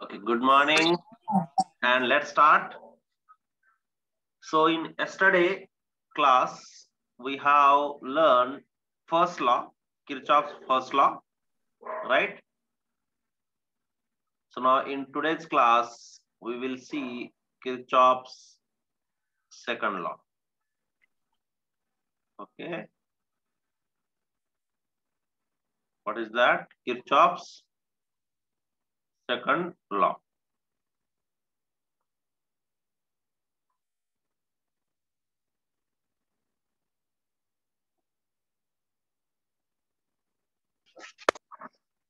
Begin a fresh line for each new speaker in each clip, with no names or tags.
Okay, good morning and let's start. So in yesterday class, we have learned first law, Kirchhoff's first law, right? So now in today's class, we will see Kirchhoff's second law. Okay. What is that? Kirchhoff's second law.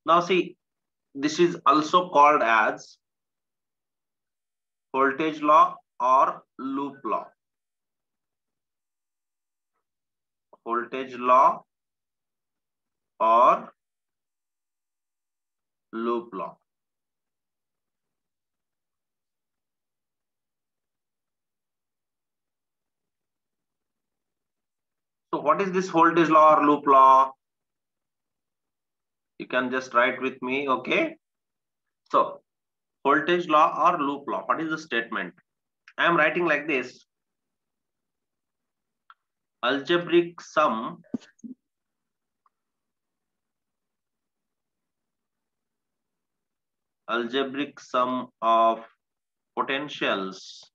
Now see, this is also called as voltage law or loop law. Voltage law or loop law. So what is this voltage law or loop law? You can just write with me, okay? So voltage law or loop law, what is the statement? I am writing like this. Algebraic sum of potentials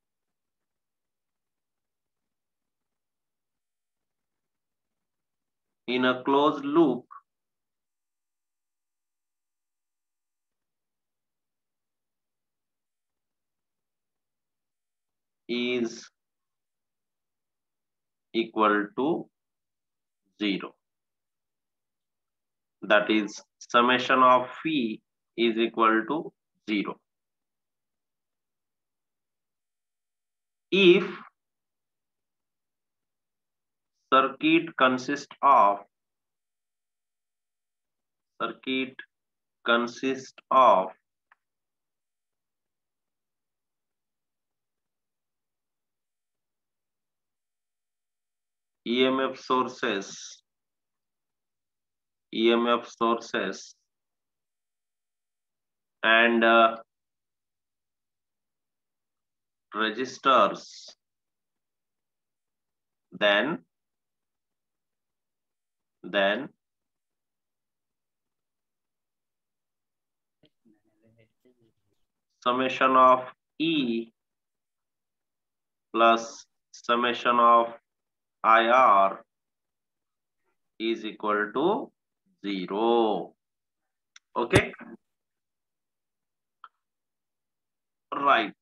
in a closed loop is equal to 0. That is, summation of phi is equal to 0. If circuit consists of EMF sources and resistors, then summation of E plus summation of IR is equal to 0. Okay, right.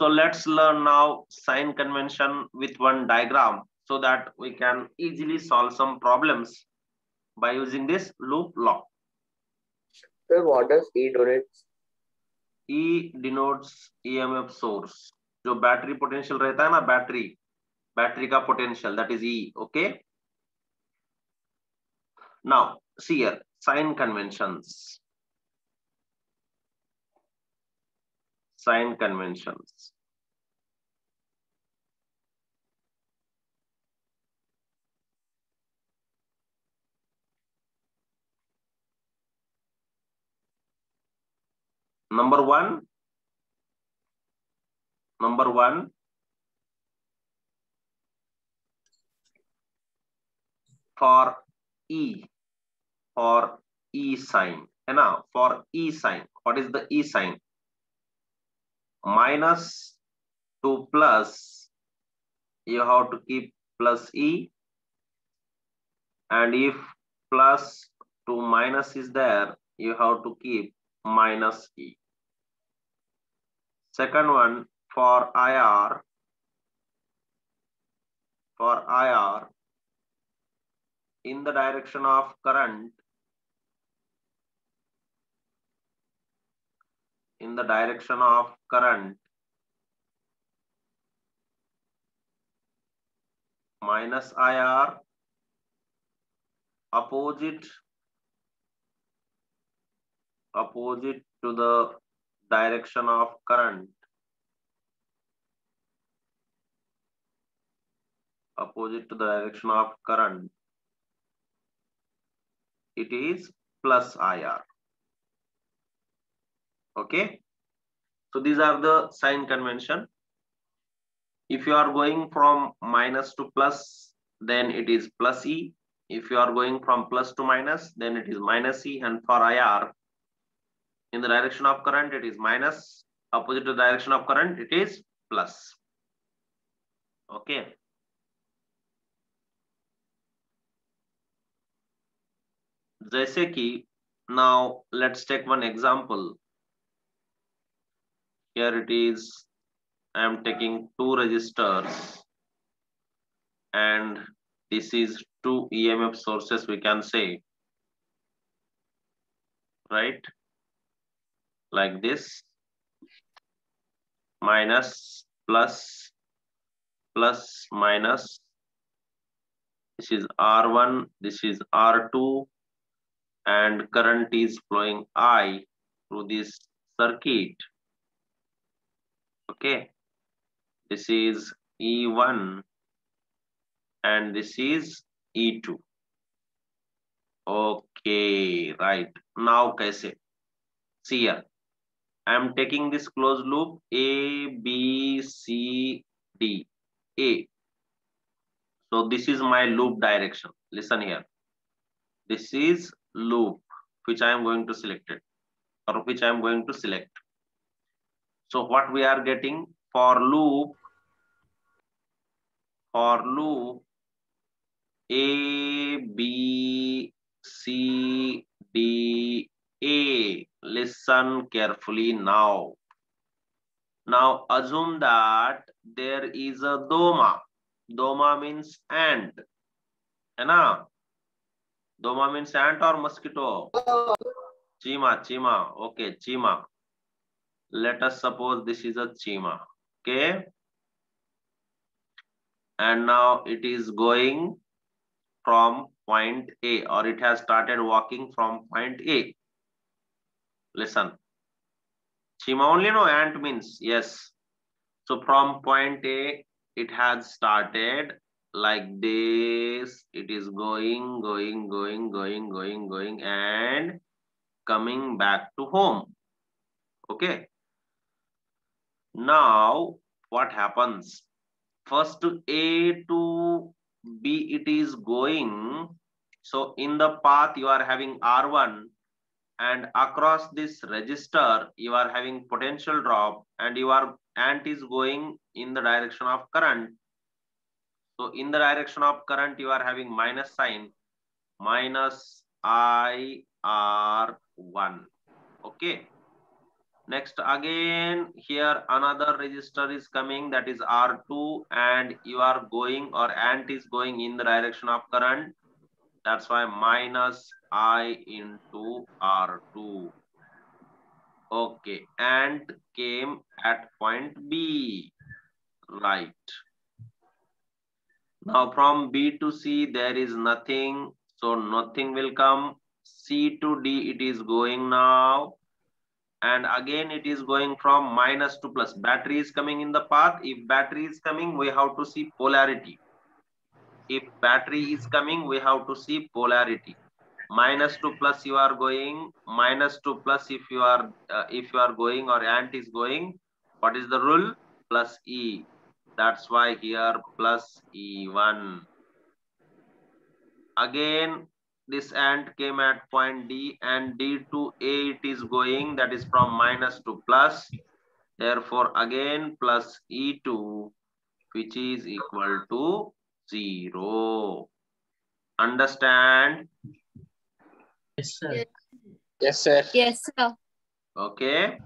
So let's learn now sign convention with one diagram so that we can easily solve some problems by using this loop law.
Sir, what does E denotes?
E denotes EMF source. जो battery potential रहता है ना, battery का potential, that is E. Okay. Now see here, sign conventions. Number one, for E sign है ना, for E sign, what is the E sign? Minus to plus, you have to keep plus E, and if plus to minus is there, you have to keep minus E. Second one, for IR, in the direction of current, minus IR, opposite to the direction of current, it is plus IR. Okay. So these are the sign convention. If you are going from minus to plus, then it is plus E. If you are going from plus to minus, then it is minus E. And for IR, in the direction of current, it is minus. Opposite to the direction of current, it is plus. Okay. जैसे कि now let's take one example. Here it is. I am taking two resistors, and this is two EMF sources, we can say, right? Like this, minus, plus, plus, minus. This is R1, this is R2, and current is flowing I through this circuit. Okay, this is E1 and this is E2. Okay, right. Now kaise? See here. I am taking this closed loop A, B, C, D, A. So this is my loop direction. Listen here. This is loop which I am going to select it, or which I am going to select. So what we are getting for loop A, B, C, D, A. Listen carefully now. Now assume that there is a doma. Doma means ant. है ना? Doma means ant or mosquito? Chima, chima. Okay, chima. Let us suppose this is a chima. Okay. And now it is going from point A, or it has started walking from point A. Listen. Chima only, no? Ant means, yes. So from point A, it has started like this. It is going, and coming back to home. Okay. Now, what happens? First A to B, it is going. So in the path, you are having R1, and across this register, you are having potential drop, and your ant is going in the direction of current. So in the direction of current, you are having minus sign, minus IR1. Okay. Next, again, here another resistor is coming, that is R2, and you are going, or ant is going in the direction of current. That's why minus I into R2. Okay, ant came at point B, right? Now from B to C, there is nothing, so nothing will come. C to D, it is going now. And again, it is going from minus to plus. Battery is coming in the path. If battery is coming, we have to see polarity. If battery is coming, we have to see polarity. Minus to plus, you are going. Minus to plus, if you are going, or ant is going, what is the rule? Plus E. That's why here plus E1. Again, this ant came at point D, and D to A it is going, that is from minus to plus. Therefore, again plus E2, which is equal to 0. Understand?
Yes, sir.
Yes, sir.
Yes, sir.
Okay.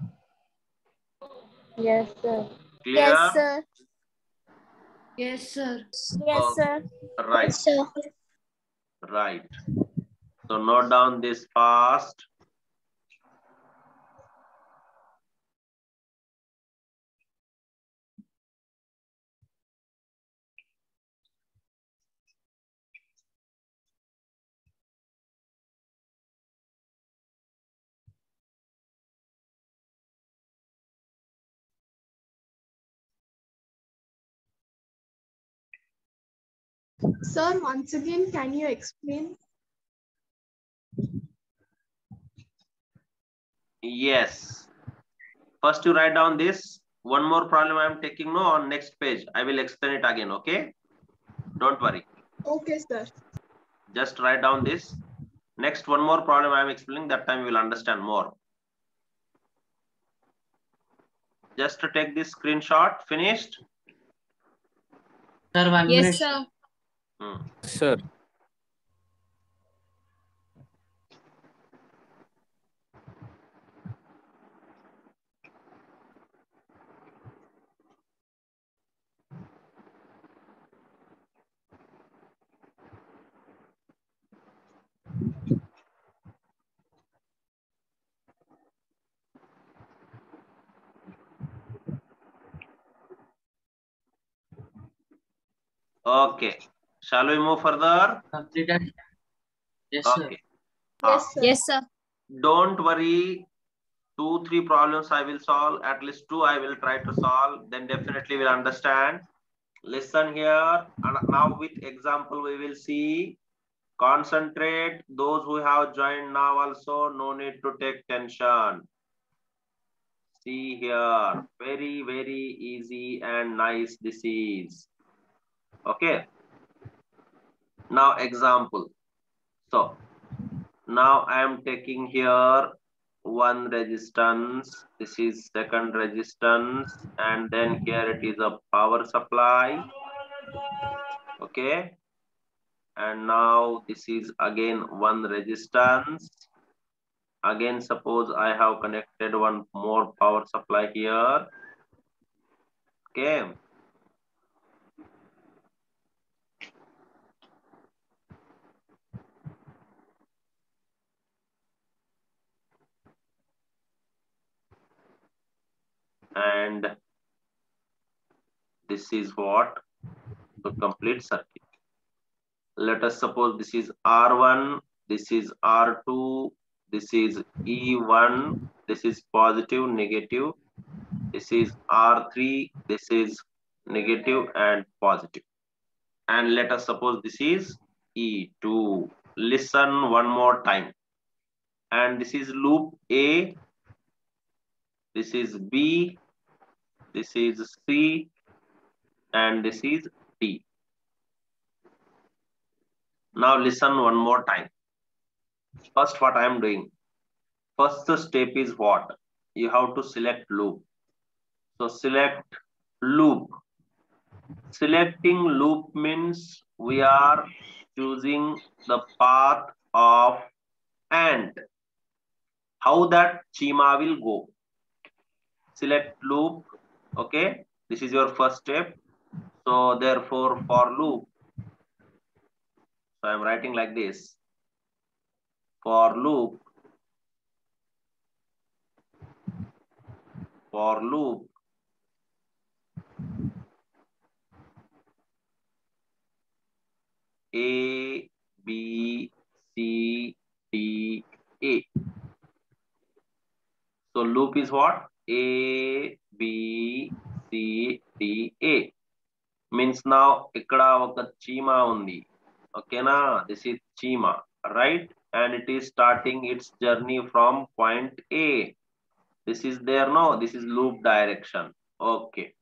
Yes, sir.
Clear?
Yes, sir.
Yes, sir.
Yes, sir.
Right.
Yes, sir.
Right. So note down this fast.
Sir, once again, can you explain?
Yes. First you write down this. One more problem I am taking on next page. I will explain it again, okay? Don't worry.
Okay, sir.
Just write down this. Next, one more problem I am explaining, that time you will understand more. Just to take this screenshot. Finished?
Sir, 1 minute.
Yes, sir.
Sir.
Okay. Shall we move further?
Completed. Yes, sir.
Okay.
Yes, sir.
Yes, sir.
Don't worry. 2-3 problems I will solve. At least 2 I will try to solve. Then definitely will understand. Listen here. And now with example we will see. Concentrate. Those who have joined now also, no need to take tension. See here. Very, very easy and nice this is. Okay. Now example. So now I am taking here one resistance. This is second resistance, and then here it is a power supply. Okay. And now this is again one resistance. Again, suppose I have connected one more power supply here. Okay. And this is what? The complete circuit. Let us suppose this is R1, this is R2, this is E1, this is positive, negative, this is R3, this is negative and positive. And let us suppose this is E2. Listen one more time. And this is loop A, this is B, this is C, and this is D. Now listen one more time. First, what I am doing. First step is what? You have to select loop. So select loop. Selecting loop means we are choosing the path of AND. How that schema will go. Select loop. Okay. This is your first step. So therefore for loop. So I am writing like this. For loop. For loop. A, B, C, D, A. So loop is what? A, B, C, D, A. Means now ikkada oka chima undi. Okay na? This is chima, right? And it is starting its journey from point A. This is there, no? This is loop direction. Okay.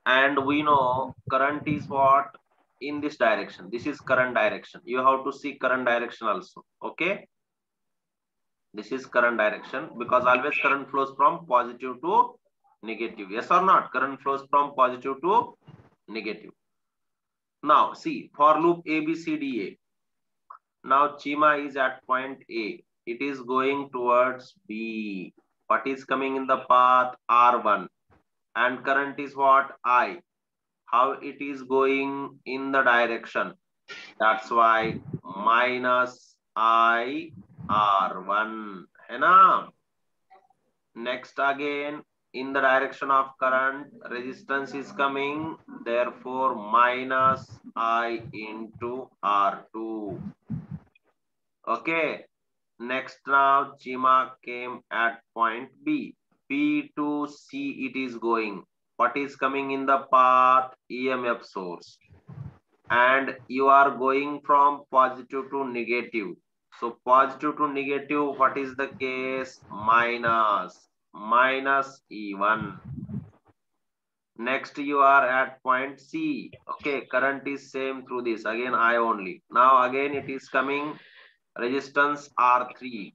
And we know current is what? In this direction. This is current direction. You have to see current direction also. Okay. This is current direction because always current flows from positive to negative. Yes or not? Current flows from positive to negative. Now see for loop A, B, C, D, A. Now Chima is at point A. It is going towards B. What is coming in the path? R1. And current is what? I. How it is going in the direction? That's why minus I R1. है ना? Next again in the direction of current resistance is coming, therefore minus I into R2. Okay. Next now Chima came at point B. B to C it is going. What is coming in the path? EMF source. And you are going from positive to negative. So positive to negative, what is the case? Minus. minus E1. Next, you are at point C. Okay, current is same through this. Again, I only. Now, again, it is coming resistance R3.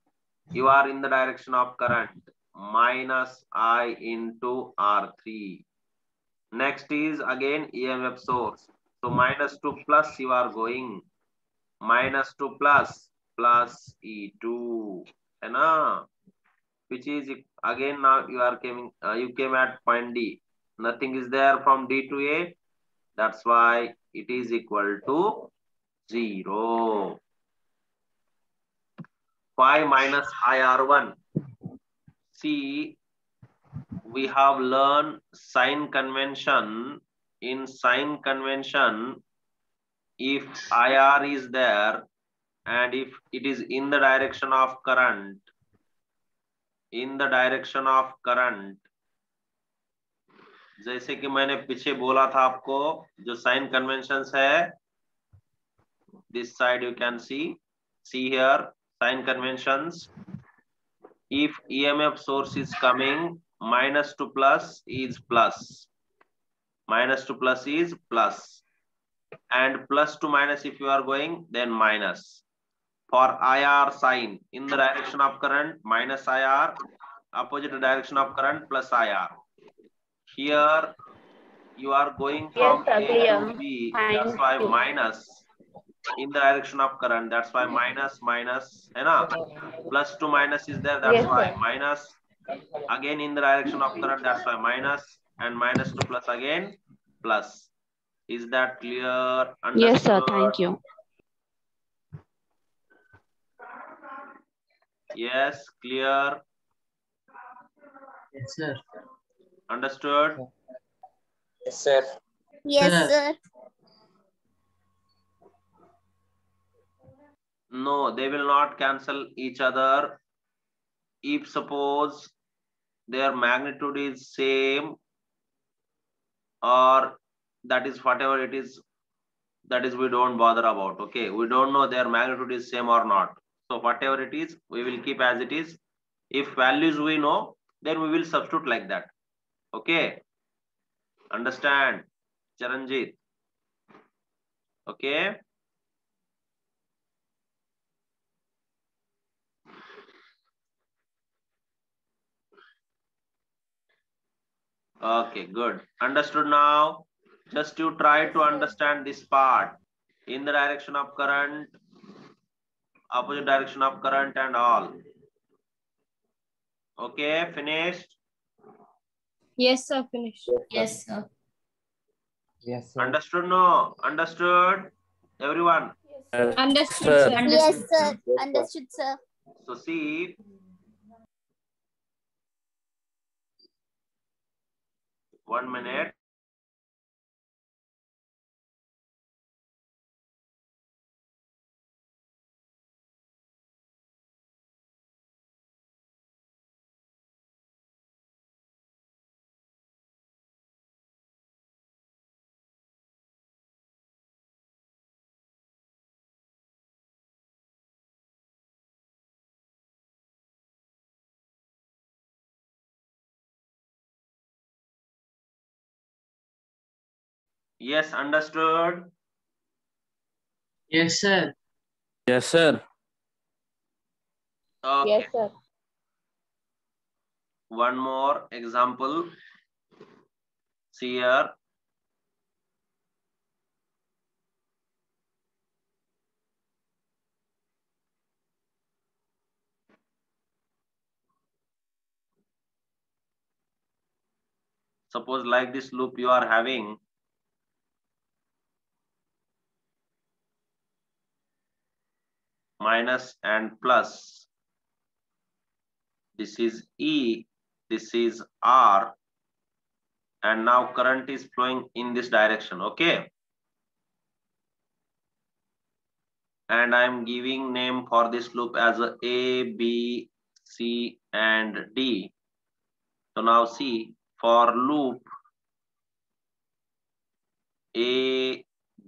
You are in the direction of current. Minus I into R3. Next is again EMF source. So, minus to plus you are going. Minus to plus E2. And, which is again now you are coming. You came at point D. Nothing is there from D to A. That's why it is equal to 0. 5 minus IR1. See, we have learned sign convention. In sign convention, if IR is there and if it is in the direction of current, जैसे कि मैंने पीछे बोला था आपको, जो sign conventions है, this side you can see here, sign conventions. If EMF source is coming, minus to plus is plus. Minus to plus is plus. And plus to minus if you are going, then minus. For IR sign, in the direction of current, minus IR, opposite direction of current, plus IR. Here, you are going from A to B, that's why minus. In the direction of current, that's why minus, plus to minus is there, that's why minus. Again in the direction of current, that's why minus, and minus to plus again plus. Is that clear? Understood?
Yes, sir. Thank you.
Yes, clear.
Yes, sir.
Understood?
Yes, sir.
Yes, sir.
No, they will not cancel each other. If suppose their magnitude is same, or that is whatever it is, that is we don't bother about. Okay, we don't know their magnitude is same or not. So whatever it is, we will keep as it is. If values we know, then we will substitute like that. Okay, understand, Charanjit? Okay. Okay, good. Understood now? Just you try to understand this part. In the direction of current, opposite direction of current and all. Okay, finished?
Yes, sir. Finished.
Yes, sir.
Yes, sir.
Understood? No? Understood? Everyone?
Understood,
Sir.
sir.
Yes, sir. Understood, sir.
So see, one minute. Yes, understood?
Yes, sir.
Yes, sir.
Okay.
Yes, sir.
One more example. See here. Suppose like this loop you are having. Minus and plus. This is E, this is R. And now current is flowing in this direction, okay? And I'm giving name for this loop as A, B, C, and D. So now see, for loop A,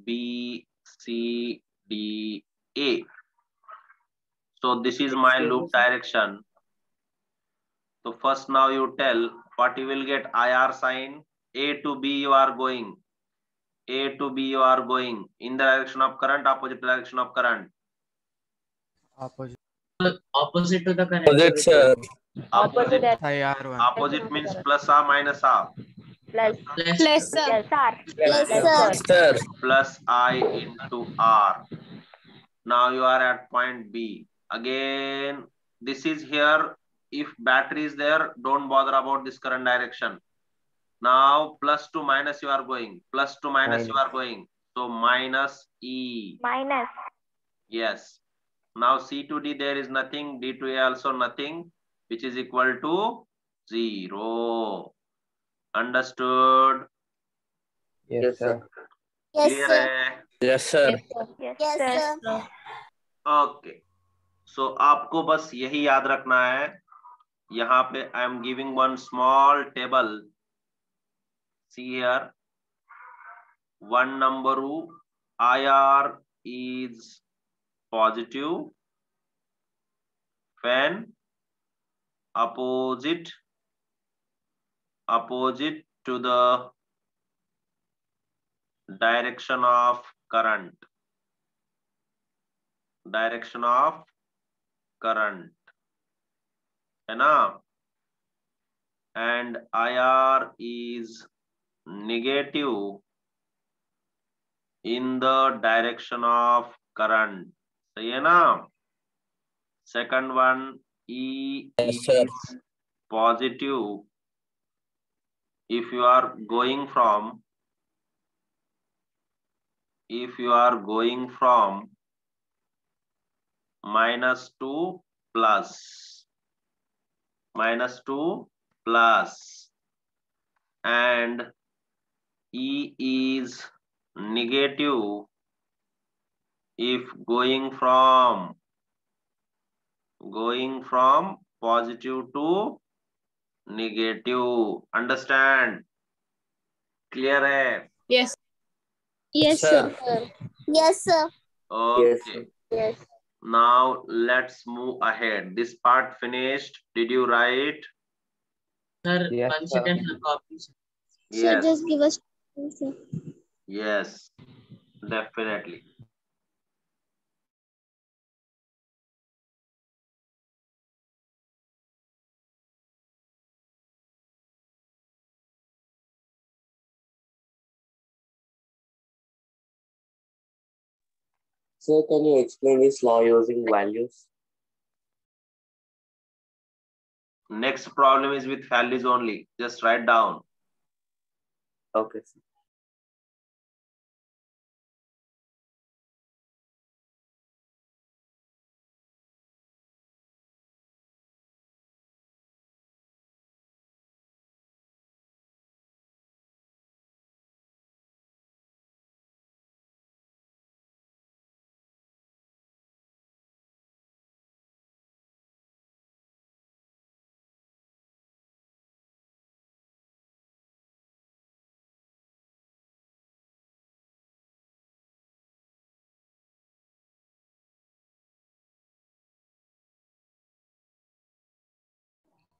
B, C, D, A. So this is my loop direction. So first now you tell what you will get IR sign. A to B you are going. A to B you are going in the direction of current, opposite direction of current.
Opposite.
Opposite to the current.
Opposite, sir.
Opposite.
IR1.
Opposite means plus R minus R.
Plus.
Plus, sir.
Yes, sir.
Sir.
Plus I into R. Now you are at point B. Again, this is here. If battery is there, don't bother about this current direction. Now plus to minus you are going. Plus to minus you are going. So minus E.
Minus.
Yes. Now C to D there is nothing. D to A also nothing, which is equal to 0. Understood?
Yes, sir.
Yes,
Clear
sir.
hai?
Yes, sir.
Yes, sir.
Okay. So आपको बस यही याद रखना है. यहाँ पे I am giving one small table. See here. One number IR is positive when opposite to the direction of current. Direction of current. है ना? And IR is negative in the direction of current. सही है ना? Second one, E
Yes, sir.
is positive if you are going from minus to plus. Minus to plus. And E is negative if going from positive to negative. Understand? Clear hai?
Yes.
Yes,
sir.
Yes, sir.
Okay.
Yes.
Now let's move ahead. This part finished. Did you write?
Sir,
Yes,
1
sir.
second copy.
So
Yes.
just give us. Sir.
Yes. Definitely.
Sir, can you explain this law using values?
Next problem is with values only. Just write down.
Okay, sir.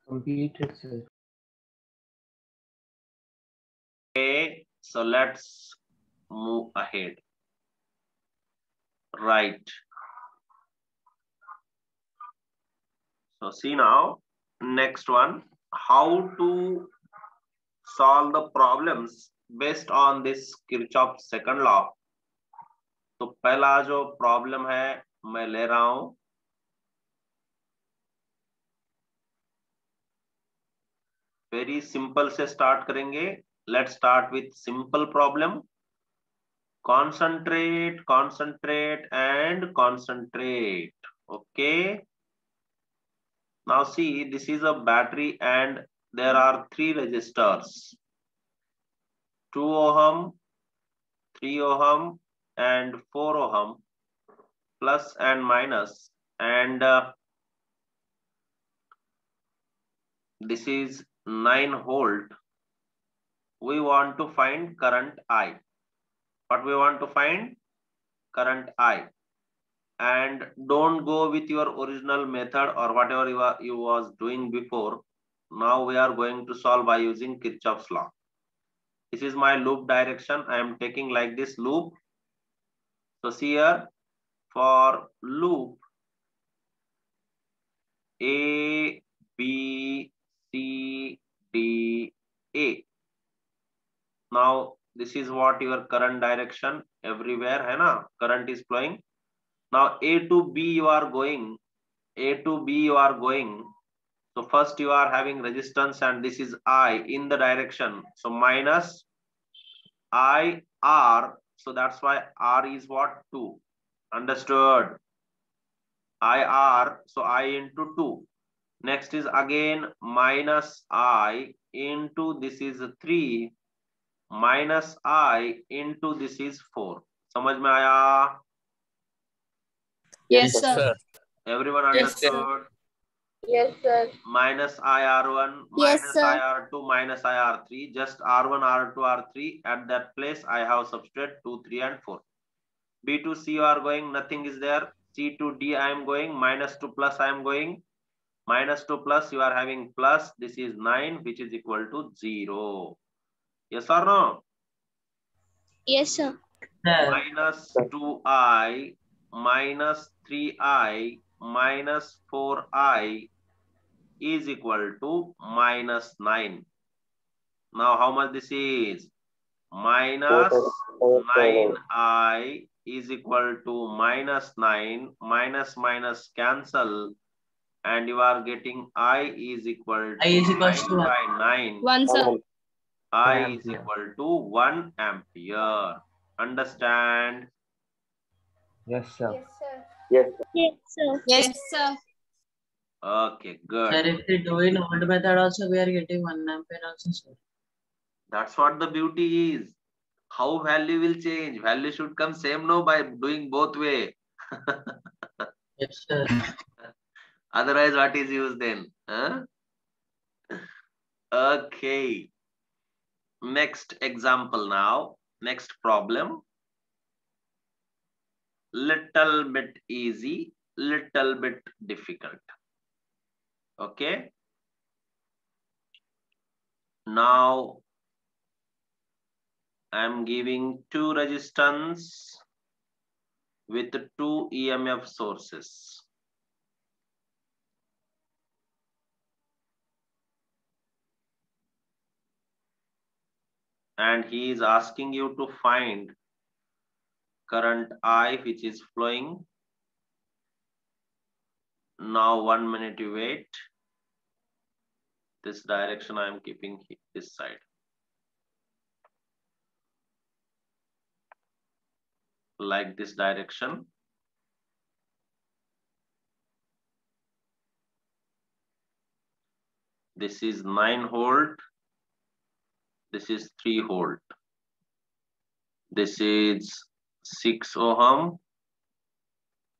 Completed, sir.
Okay. So let's move ahead. Right. So see now, next one, how to solve the problems based on this Kirchhoff's second law. तो पहला जो problem है मैं ले रहा हूं, very simple से start करेंगे. Let's start with simple problem. Concentrate, concentrate and concentrate. Okay. Now see, this is a battery and there are 3 resistors. 2 ohm, 3 ohm and 4 ohm, plus and minus, and this is 9 volt. We want to find current I. What we want to find? Current I. And don't go with your original method or whatever you was doing before. Now we are going to solve by using Kirchhoff's law. This is my loop direction. I am taking like this loop. So see here, for loop A, B, C, D, A. Now this is what your current direction everywhere, hai na? Current is flowing. Now A to B you are going. A to B you are going. So first you are having resistance and this is I in the direction. So minus I R. So that's why R is what? 2. Understood? I R. So I into 2. Next is again minus I into this is 3 minus I into this is 4. समझ में आया?
Yes, sir.
Everyone
Yes, sir.
understood?
Yes, sir.
Minus IR1,
Yes,
minus
sir.
IR2, minus IR3, just R1, R2, R3. At that place, I have substituted 2, 3, and 4. B to C you are going, nothing is there. C to D I am going, minus to plus I am going. Minus to plus you are having plus, this is 9, which is equal to 0. Yes or no?
Yes, sir.
Sir.
Minus 2I, minus 3I, minus 4I is equal to minus 9. Now how much this is? Minus 9I is equal to minus 9. Minus minus cancel. And you are getting I is equal to
I is equals
9
to what?
by 9.
1, sir.
I is
Ampere.
equal to 1 ampere. Understand?
Yes, sir.
Yes,
Yes, sir.
Yes, sir.
Okay, good.
Sir, if we do in old method also, we are getting 1 ampere also, sir.
That's what the beauty is. How value will change? Value should come same no by doing both way.
Yes, sir.
Otherwise, what is use then? Huh? Okay. Next example now. Next problem. Little bit easy, little bit difficult. Okay. Now I'm giving 2 resistance with 2 EMF sources. And he is asking you to find current I which is flowing. Now 1 minute you wait. This direction I am keeping this side. Like this direction. This is 9 volt. This is 3 volt. This is 6 ohm.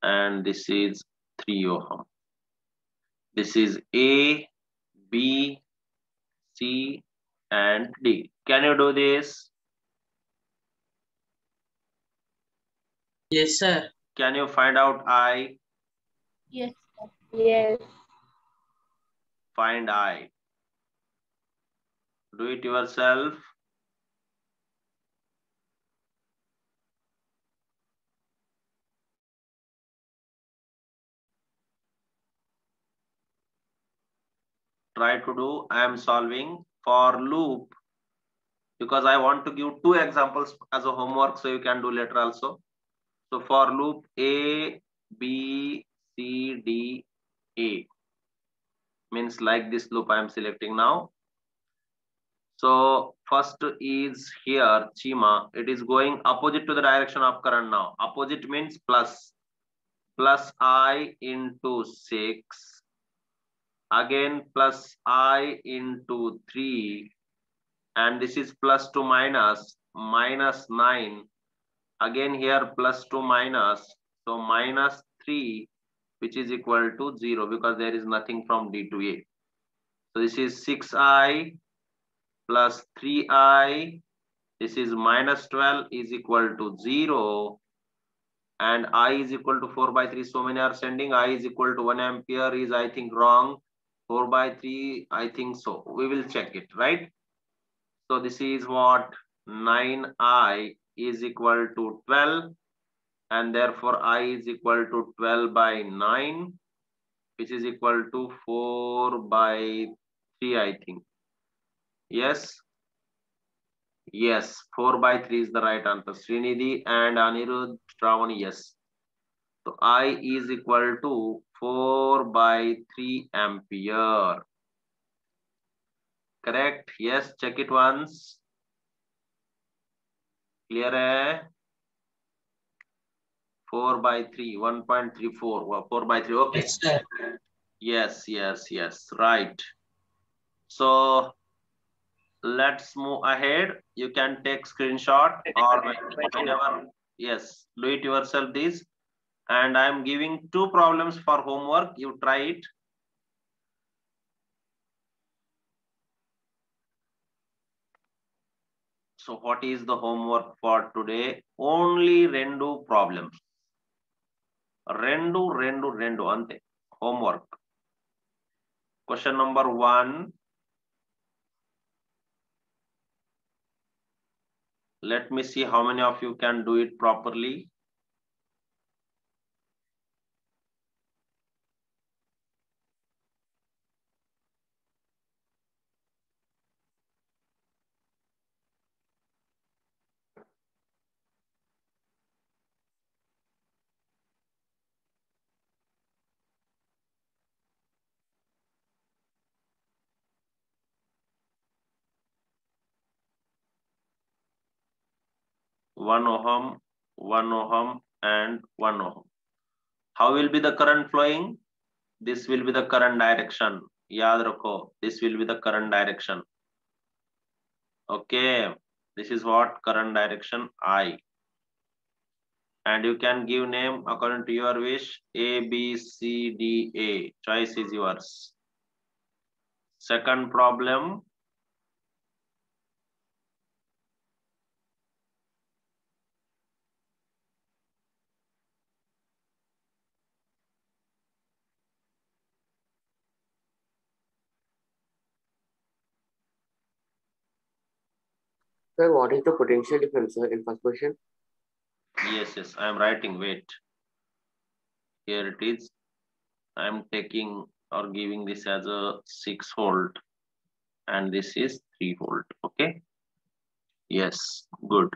And this is 3 ohm. This is A, B, C, and D. Can you do this?
Yes, sir.
Can you find out I?
Yes. Yes.
Find I. Do it yourself. Try to do. I am solving for loop because I want to give 2 examples as a homework so you can do later also. So for loop A, B, C, D, A means like this loop I am selecting now. So first is here Chima. It is going opposite to the direction of current now. Opposite means plus. Plus I into 6. Again plus I into 3. And this is plus to minus. Minus 9. Again here plus to minus. So minus 3 which is equal to 0 because there is nothing from D to A. So this is 6I plus 3I. This is minus 12 is equal to 0. And I is equal to 4 by 3. So many are sending I is equal to 1 ampere is I think wrong. 4 by 3, I think so. We will check it, right? So this is what 9i is equal to 12, and therefore I is equal to 12 by 9, which is equal to 4 by 3, I think. Yes. Yes, 4 by 3 is the right answer. Srinidhi and Anirudh, Shravani, yes. So I is equal to 4 by 3 ampere. Correct? Yes, check it once. Clear hai? 4 by 3, 1.34. 4 by 3, okay.
Yes, sir.
Yes, right. So let's move ahead. You can take screenshot or whenever, yes, do it yourself this. And I'm giving 2 problems for homework. You try it. So what is the homework for today? Only rendu problems. Rendu ante. Homework. Question number 1. Let me see how many of you can do it properly. One ohm, and 1 ohm. How will be the current flowing? This will be the current direction. Yaad rakho. This will be the current direction. Okay. This is what current direction I. And you can give name according to your wish. A, B, C, D, A. Choice is yours. Second problem.
Sir, what is the potential difference, sir, in first question?
Yes, I am writing. Wait. Here it is. I am taking or giving this as a 6 volt. And this is 3 volt. Okay. Yes, good.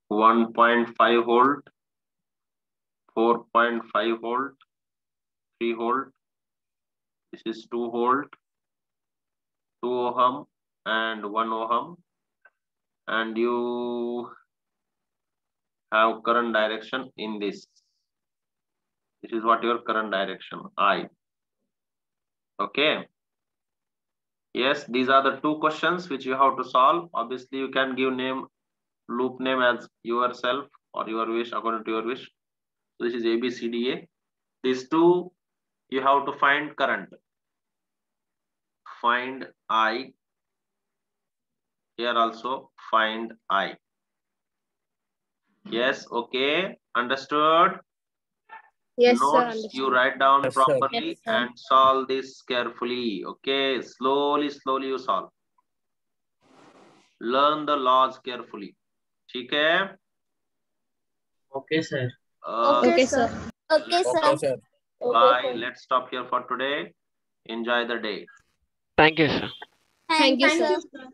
One 1.5 volt, 4.5 volt, 3 volt. This is 2 volt, 2 ohm, and 1 ohm. And you have current direction in this. This is what your current direction, I. Okay. Yes, these are the 2 questions which you have to solve. Obviously, you can give loop name as yourself or your wish, according to your wish. So this is ABCDA. These 2, you have to find current. Find I. Here also find I. Yes, okay. Understood?
Yes, sir.
Notes
Understood.
you write down
Yes, sir.
properly
Yes, sir.
and solve this carefully. Okay, slowly you solve. Learn the laws carefully. Okay?
Okay, sir.
Okay, sir.
Okay,
Okay, sir.
Bye. Let's stop here for today. Enjoy the day.
Thank you, sir.
Thank you,
Thank
sir.
you, sir.